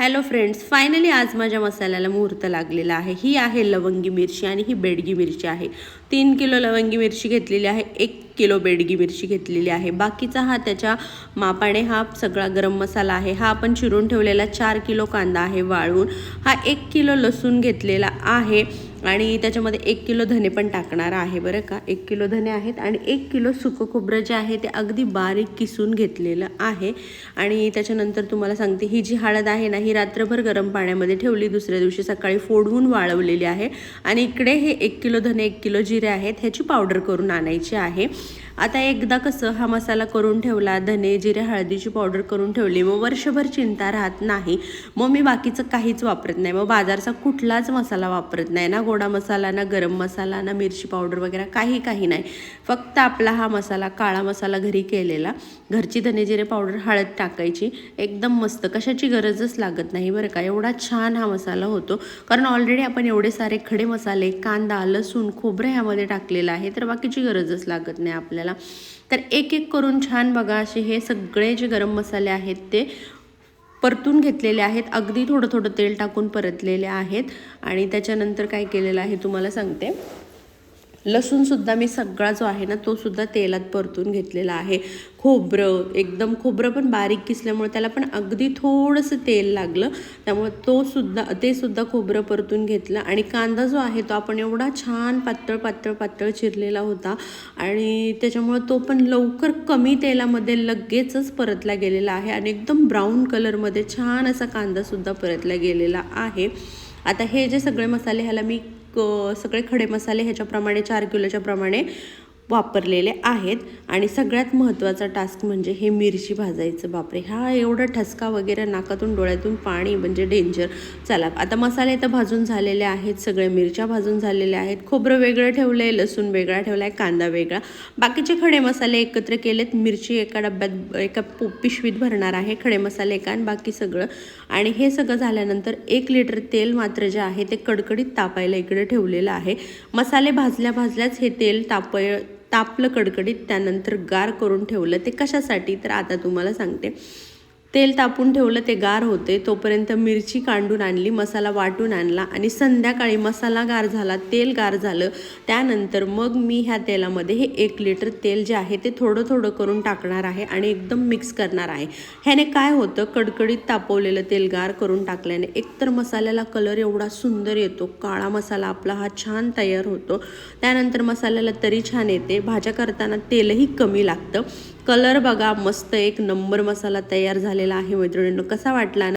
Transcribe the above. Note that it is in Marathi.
हॅलो फ्रेंड्स, फायनली आज माझ्या मसाल्याला मुहूर्त लागलेला आहे। ही आहे लवंगी मिरची आणि ही बेडगी मिरची आहे। 3 किलो लवंगी मिरची घेतलेली आहे, 1 किलो बेडगी मिरची घेतलेली आहे। बाकीचा हा त्याच्या मापाने हा सगळा गरम मसाला आहे। हा आपण चिरून ठेवलेला 4 किलो कांदा आहे वाळून। हा 1 किलो लसूण घेतलेला आहे आणि त्याच्यामध्ये 1 किलो धने पण टाकणार आहे बरं का। 1 किलो धने आहेत आणि 1 किलो सुकं खोबरं जे आहे ते अगदी बारीक किसून घेतलेलं आहे। आणि त्याच्यानंतर तुम्हाला सांगते, ही जी हळद आहे ना, ही रात्रभर गरम पाण्यामध्ये ठेवली, दुसऱ्या दिवशी सकाळी फोडून वाळवलेली आहे। आणि इकडे हे 1 किलो धने 1 किलो जिरे आहेत, ह्याची पावडर करून आणायची आहे। आता एकदा कसं हा मसाला करून ठेवला, धने जिरे हळदीची पावडर करून ठेवली, मग वर्षभर चिंता राहत नाही। मग मी बाकीचं काहीच वापरत नाही, मग बाजारचा कुठलाच मसाला वापरत नाही, ना गोडा मसाला, ना गरम मसाला, ना मिरची पावडर वगैरे काही नाही। फक्त आपला हा मसाला, काळा मसाला घरी केलेला, घरची धने जिरे पावडर, हळद टाकायची, एकदम मस्त, कशाची गरजच लागत नाही बरं का। एवढा छान हा मसाला होतो, कारण ऑलरेडी आपण एवढे सारे खडे मसाले, कांदा, लसूण, खोबरं ह्यामध्ये टाकलेलं आहे, तर बाकीची गरजच लागत नाही आपल्याला। तर एक एक करून छान बघा, असे हे सगळे जे गरम मसाले आहेत ते परतून घेतलेले आहेत, अगदी थोडं थोडं तेल टाकून परतलेले आहेत। आणि त्याच्यानंतर काय केलेलं आहे तुम्हाला सांगते, लसूण सुद्धा मी सगळा जो आहे ना तो सुद्धा तेलात परतून घेतलेला आहे। खोबरं, एकदम खोबरं पण बारीक किसल्यामुळे त्याला पण अगदी थोडंसं तेल लागलं, त्यामुळे ते सुद्धा खोबरं परतून घेतलं। आणि कांदा जो आहे तो आपण एवढा छान पातळ पातळ पातळ चिरलेला होता आणि त्याच्यामुळे तो पण लवकर कमी तेलामध्ये लगेचच परतला गेलेला आहे आणि एकदम ब्राऊन कलरमध्ये छान असा कांदा सुद्धा परतला गेलेला आहे। आता हे जे सगळे मसाले, ह्याला मी सगळे खडे मसाले ह्याच्याप्रमाणे 4 किलोच्या प्रमाणे वापरलेले आहेत। आणि सगळ्यात महत्त्वाचा टास्क म्हणजे हे मिरची भाजायचं। बापरे, हा एवढा ठसका वगैरे, नाकातून डोळ्यातून पाणी, म्हणजे डेंजर। चला, आता मसाले तर भाजून झालेले आहेत, सगळे मिरच्या भाजून झालेल्या आहेत, खोबरं वेगळं ठेवलं आहे, लसूण वेगळा ठेवला आहे, कांदा वेगळा, बाकीचे खडे मसाले एकत्र केलेत। मिरची एका डब्यात, एका पिशवीत भरणार आहे, खडे मसाले एका आणि बाकी सगळं। आणि हे सगळं झाल्यानंतर 1 लिटर तेल मात्र जे आहे ते कडकडीत तापायला इकडे ठेवलेलं आहे। मसाले भाजल्याच हे तेल तापलं कडकडीत, त्यानंतर गार करून ठेवलं। ते कशासाठी, तर आता तुम्हाला सांगते। तेल तापून ठेवलं, ते गार होते, तोपर्यंत मिरची काढून आणली, मसाला वाटून आणला आणि संध्याकाळी मसाला गार झाला, तेल गार झालं, त्यानंतर मग मी ह्या तेलामध्ये हे 1 लिटर तेल जे आहे ते थोडं थोडं करून टाकणार आहे आणि एकदम मिक्स करणार आहे। ह्याने काय होतं, कडकडीत तापवलेलं तेल गार करून टाकल्याने एकतर मसाल्याला कलर एवढा सुंदर येतो, काळा मसाला आपला हा छान तयार होतो, त्यानंतर मसाल्याला तरी छान येते, भाज्या करताना तेलही कमी लागतं। कलर बघा, मस्त एक नंबर मसाला तयार झालेला आहे मैत्रिणींनो। कसा वाटला ना?